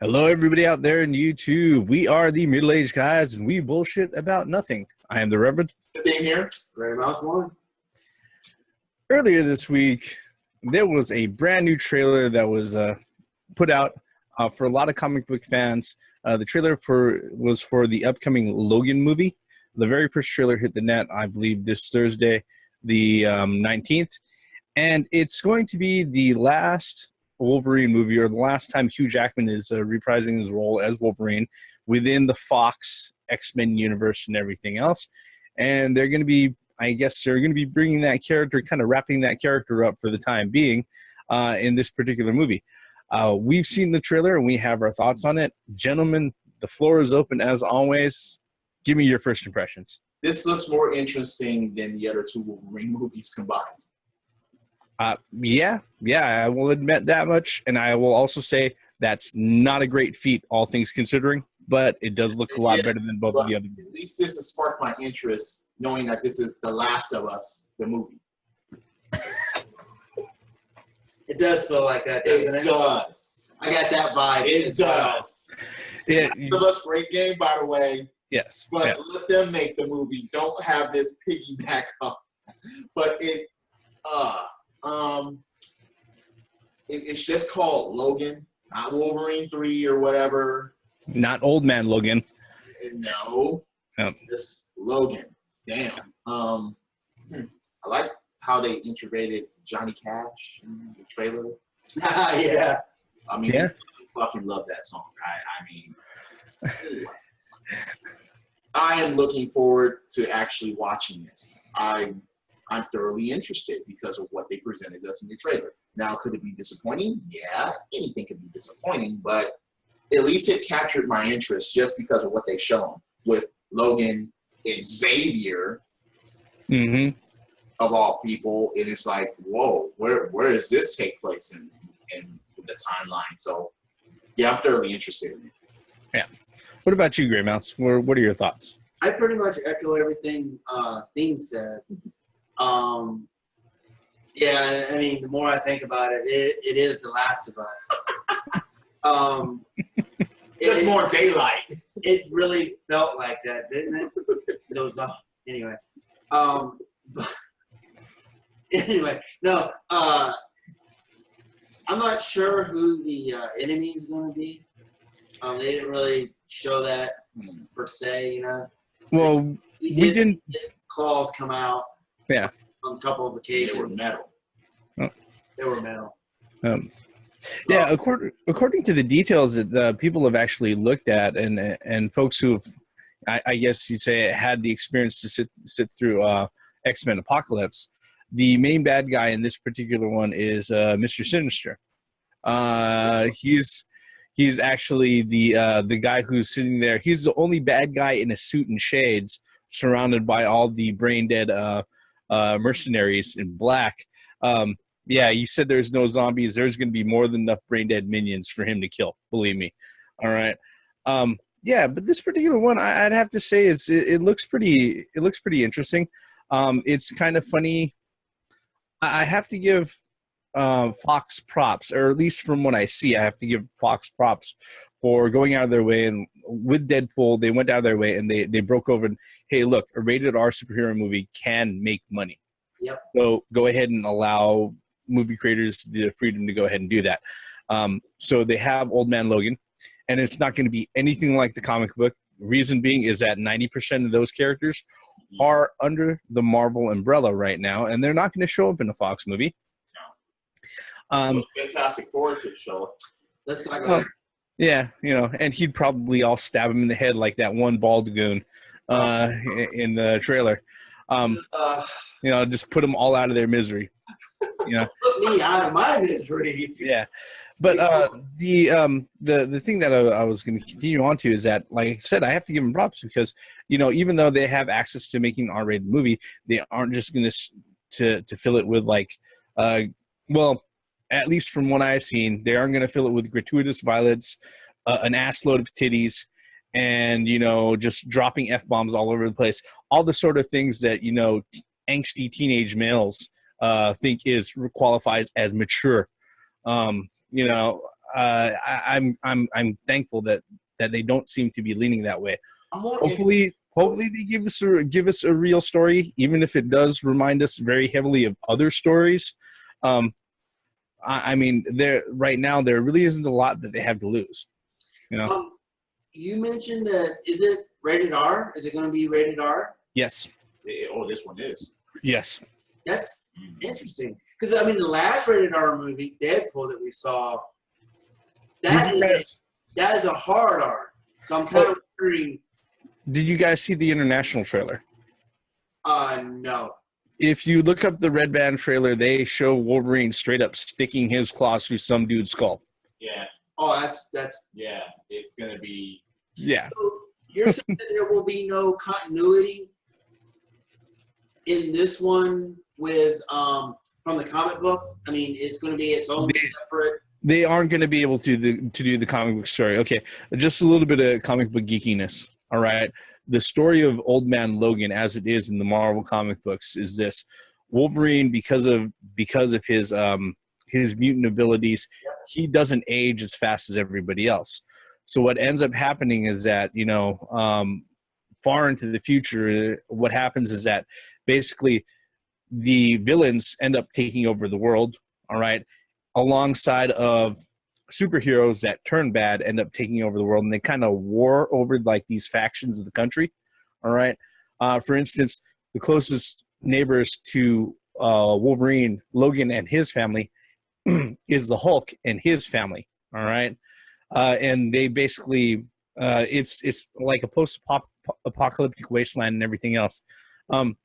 Hello, everybody out there in YouTube. We are the middle-aged guys, and we bullshit about nothing. I am the Reverend. Same here. Ray Mouse One. Earlier this week, there was a brand new trailer that was put out for a lot of comic book fans. The trailer was for the upcoming Logan movie. The very first trailer hit the net, I believe, this Thursday, the 19th. And it's going to be the last Wolverine movie, or the last time Hugh Jackman is reprising his role as Wolverine within the Fox X-Men universe and everything else. And they're going to be, I guess, they're going to be bringing that character, kind of wrapping that character up for the time being in this particular movie. We've seen the trailer and we have our thoughts on it. Gentlemen, the floor is open as always. Give me your first impressions. This looks more interesting than the other two Wolverine movies combined. Yeah, I will admit that much, and I will also say that's not a great feat, all things considering, but it does look a lot better than both of the other movies. At least this has sparked my interest, knowing that this is The Last of Us, the movie. It does feel like that, doesn't it? It does. I got that vibe. It does. Last of Us, great game, by the way. Yes. But yeah. Let them make the movie. Don't have this piggyback on. But it's just called Logan, not Wolverine 3 or whatever. Not Old Man Logan. No. Just Logan. Damn. I like how they integrated Johnny Cash in the trailer. Yeah. I mean, yeah. I fucking love that song. I mean, I am looking forward to actually watching this. I'm thoroughly interested because of what they presented us in the trailer. Now, could it be disappointing? Yeah, anything could be disappointing, but at least it captured my interest just because of what they shown with Logan and Xavier, of all people. And it's like, whoa, where does this take place in the timeline? So, yeah, I'm thoroughly interested in it. Yeah. What about you, Grey Mouse? What are your thoughts? I pretty much echo everything Theme said. Yeah, I mean, the more I think about it, it is The Last of Us. Just more daylight. It really felt like that, didn't it? Those anyway. But anyway, no. I'm not sure who the enemy is going to be. They didn't really show that per se, you know. Well, we didn't. Claws come out. Yeah. On a couple of occasions. They were metal. Oh. They were metal. Yeah, according to the details that the people have actually looked at, and folks who have, I guess you'd say, had the experience to sit through X-Men Apocalypse, the main bad guy in this particular one is Mr. Sinister. He's actually the guy who's sitting there. He's the only bad guy in a suit and shades, surrounded by all the brain dead mercenaries in black. Yeah, you said there's no zombies. There's going to be more than enough brain dead minions for him to kill. Believe me. All right. Yeah, but this particular one, I'd have to say, it looks pretty. It looks pretty interesting. It's kind of funny. I have to give Fox props, or at least from what I see, I have to give Fox props for going out of their way. And with Deadpool, they went out of their way and they broke over and, hey, look, a rated R superhero movie can make money. Yep. So go ahead and allow movie creators the freedom to go ahead and do that. So they have Old Man Logan, and it's not going to be anything like the comic book. Reason being is that 90% of those characters are under the Marvel umbrella right now, and they're not going to show up in a Fox movie. Fantastic Four could show up. Let's talk about it. Yeah, you know, and he'd probably all stab him in the head like that one bald goon in the trailer. You know, just put them all out of their misery. You know, put me out of my misery. Yeah, but the thing that I was going to continue on to is that, like I said, I have to give them props because, you know, even though they have access to making an R-rated movie, they aren't just going to fill it with like, well, at least from what I've seen, they aren't going to fill it with gratuitous violence, an ass load of titties, and, you know, just dropping F-bombs all over the place. All the sort of things that, you know, angsty teenage males think qualifies as mature. You know, I'm thankful that they don't seem to be leaning that way. Hopefully they give us a real story, even if it does remind us very heavily of other stories. I mean, right now there really isn't a lot that they have to lose. You know. You mentioned that, is it rated R? Is it going to be rated R? Yes. Oh, this one is. Yes. That's interesting. Because, I mean, the last rated R movie, Deadpool, that we saw, that is a hard R. So I'm kind of wondering. Did you guys see the international trailer? No. If you look up the Red Band trailer, they show Wolverine straight up sticking his claws through some dude's skull. Yeah. Oh, that's. Yeah, it's going to be. Yeah. So you're saying that there will be no continuity in this one with from the comic books? I mean, it's going to be its own separate. They aren't going to be able to do the comic book story. Okay, just a little bit of comic book geekiness. All right, the story of Old Man Logan, as it is in the Marvel comic books, is this: Wolverine, because of his mutant abilities, he doesn't age as fast as everybody else. So what ends up happening is that, far into the future, what happens is that basically the villains end up taking over the world, all right, alongside of superheroes that turn bad end up taking over the world, and they kind of war over like these factions of the country, all right. For instance, the closest neighbors to Wolverine, Logan and his family, is the Hulk and his family, all right. And they basically, it's like a post-apocalyptic wasteland and everything else. And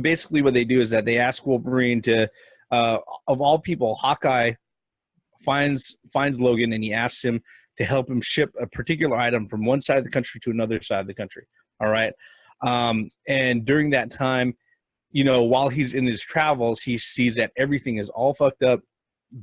basically what they do is that they ask Wolverine to, of all people, Hawkeye finds Logan, and he asks him to help him ship a particular item from one side of the country to another side of the country. All right. And during that time, while he's in his travels, he sees that everything is all fucked up,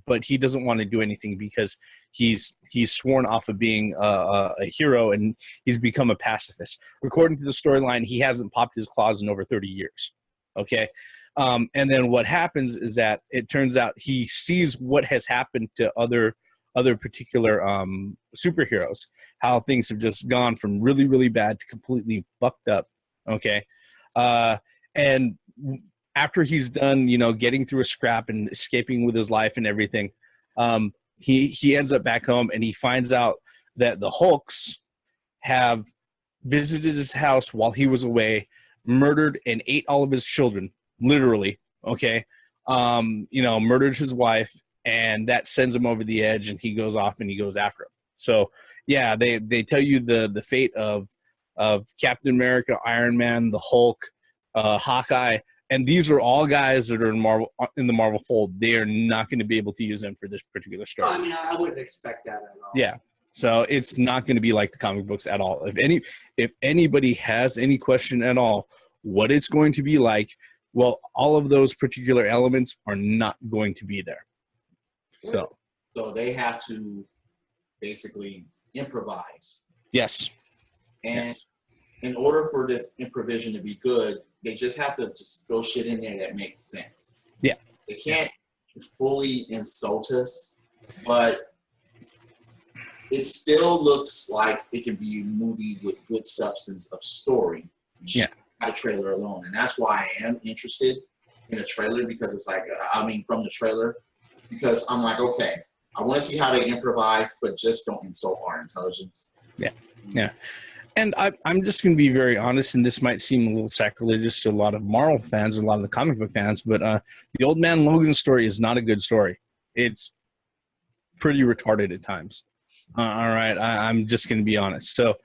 but he doesn't want to do anything because he's sworn off of being a hero, and he's become a pacifist. According to the storyline, he hasn't popped his claws in over 30 years. Okay. And then what happens is that it turns out he sees what has happened to other particular superheroes, how things have just gone from really, really bad to completely fucked up. Okay. And after he's done, getting through a scrap and escaping with his life and everything, he ends up back home, and he finds out that the Hulks have visited his house while he was away, murdered and ate all of his children, literally. Okay. Murdered his wife, and that sends him over the edge, and he goes off and he goes after him. So yeah, they tell you the fate of Captain America, Iron Man, the Hulk, Hawkeye, and these are all guys that are in the Marvel fold. They are not going to be able to use them for this particular story. No, I mean, I wouldn't expect that at all. Yeah. So it's not going to be like the comic books at all. If anybody has any question at all, what it's going to be like, well, all of those particular elements are not going to be there. So they have to basically improvise. Yes. And yes. In order for this improvisation to be good, they just have to just throw shit in there that makes sense. Yeah. They can't fully insult us, but it still looks like it can be a movie with good substance of story. Yeah. Not a trailer alone. And that's why I am interested in a trailer, because it's like, from the trailer, because I'm like, okay, I want to see how they improvise, but just don't insult our intelligence. Yeah. Yeah. And I'm just going to be very honest, and this might seem a little sacrilegious to a lot of Marvel fans, a lot of the comic book fans, but the Old Man Logan story is not a good story. It's pretty retarded at times. All right, I'm just going to be honest. So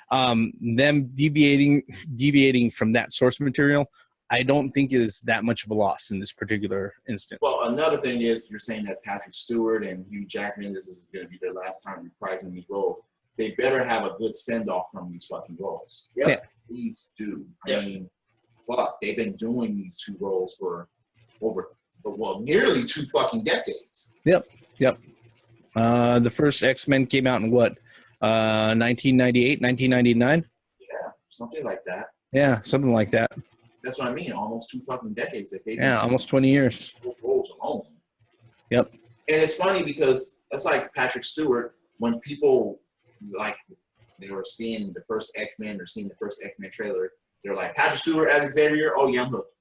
them deviating from that source material, I don't think is that much of a loss in this particular instance. Well, another thing is you're saying that Patrick Stewart and Hugh Jackman, this is going to be their last time reprising these roles. They better have a good send-off from these fucking roles. Yep. Yeah. Please do. Yep. I mean, fuck, they've been doing these two roles for nearly 2 fucking decades. Yep. The first X-Men came out in what, 1998, 1999? Yeah, something like that. Yeah, something like that. That's what I mean. Almost 2 fucking decades that they've almost 20 years. roles alone. Yep. And it's funny because That's like Patrick Stewart. When people like they were seeing the first X-Men or seeing the first X-Men trailer, they're like, Patrick Stewart as Xavier. Oh yeah, I'm hooked.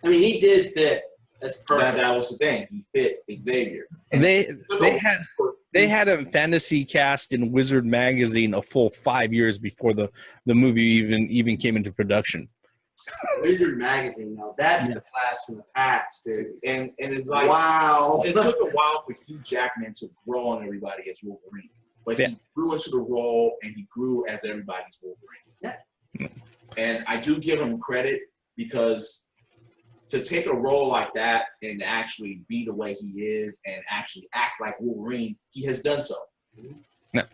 I mean, he did fit. That's perfect. That was the thing. He fit Xavier. And they had a fantasy cast in Wizard magazine a full 5 years before the movie even came into production. Wizard magazine, now that's the blast from the past, dude. And it's like, wow. It took a while for Hugh Jackman to grow on everybody as Wolverine. But he grew into the role and he grew as everybody's Wolverine. Yeah. And I do give him credit because to take a role like that and actually be the way he is and actually act like Wolverine, he has done so. Yeah.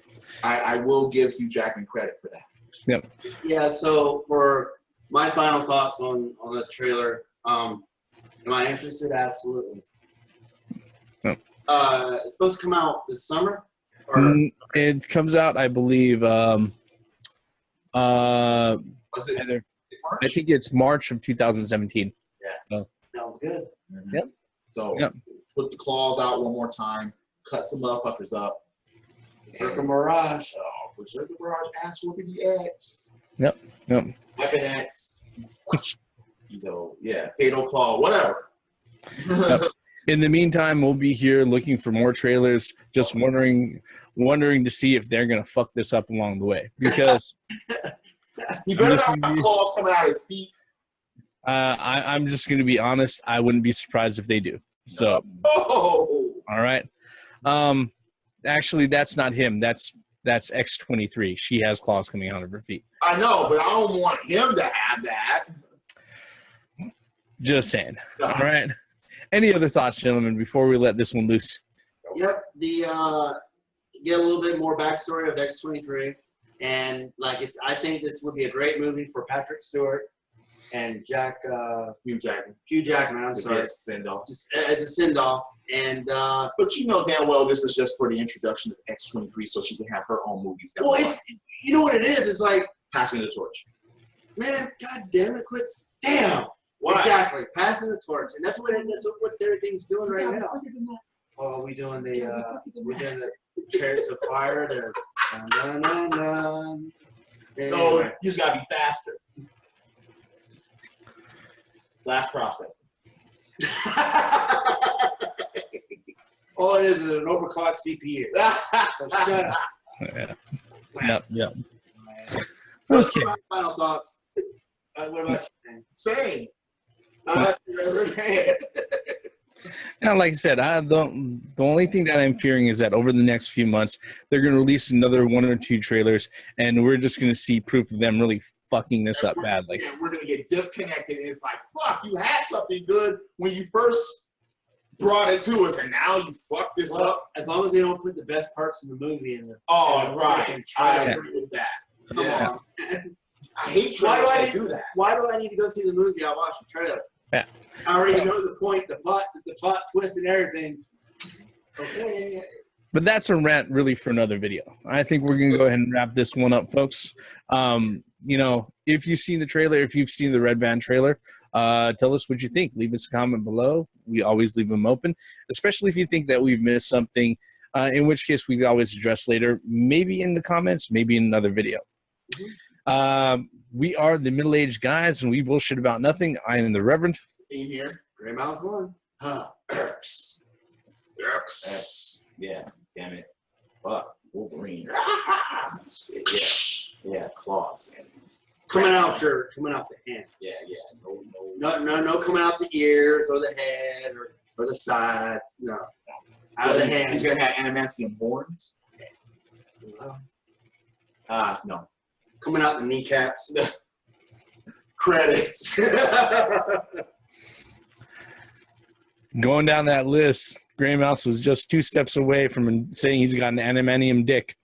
I will give Hugh Jackman credit for that. Yep. Yeah, so for my final thoughts on the trailer, am I interested? Absolutely. Yep. It's supposed to come out this summer? Or? It comes out, I believe, Was it either, March? I think it's March of 2017. Yeah. So. Sounds good. Mm-hmm. Yep. So Yep. put the claws out one more time, cut some motherfuckers up. Berserker Mirage. Oh, Berserker Mirage, ass whooping the X. Yep. Weapon X. Fatal Claw, whatever. Yep. In the meantime, we'll be here looking for more trailers, just wondering to see if they're gonna fuck this up along the way. Because you better not have claws coming out of his feet. I'm just gonna be honest. I wouldn't be surprised if they do. So, all right. Actually, that's not him. That's X-23. She has claws coming out of her feet. I know, but I don't want him to have that. Just saying. All right. Any other thoughts, gentlemen, before we let this one loose? Yep. Get a little bit more backstory of X-23, and I think this would be a great movie for Patrick Stewart and Hugh Jackman. Hugh Jackman. I'm sorry. Send-off. Just as a send-off, and but you know damn well this is just for the introduction of X-23, so she can have her own movies. Well, it's you know what it is. It's like passing the torch. Man, god damn it, quit. Damn. Why? Exactly. Passing the torch, and that's what everything's doing right now. Oh, we're doing the Chariots of Fire. No, you just gotta be faster. Last processing. All it is an overclocked CPU. So shut up. Yeah. Yep. Okay. Final thoughts. What about you? Same. Now, like I said, the only thing that I'm fearing is that over the next few months, they're going to release another 1 or 2 trailers, and we're just going to see proof of them really fucking this up badly. Yeah, we're going to get disconnected. It's like, fuck, you had something good when you first brought it to us, and now you fucked this up. As long as they don't put the best parts of the movie in the right. I agree with that. Come on. I hate trailers that do that. Why do I need to go see the movie? I'll watch the trailer. Yeah. I already know the point, the plot twist and everything. Okay. But that's a rant really for another video. I think we're going to go ahead and wrap this one up, folks. If you've seen the trailer, if you've seen the Red Band trailer, tell us what you think. Leave us a comment below. We always leave them open, especially if you think that we've missed something, in which case we can always address later, maybe in the comments, maybe in another video. We are the middle-aged guys, and we bullshit about nothing. I am the Reverend. In here. Gray Mouse 1. X. Yeah, damn it. Fuck, Wolverine. Yeah, claws. Coming out the hand. Yeah. No coming out the ears or the head or the sides. No. Out of the hand. He's gonna have adamantium horns. No. Coming out the kneecaps. Credits. Going down that list, Gray Mouse was just 2 steps away from saying he's got an adamantium dick.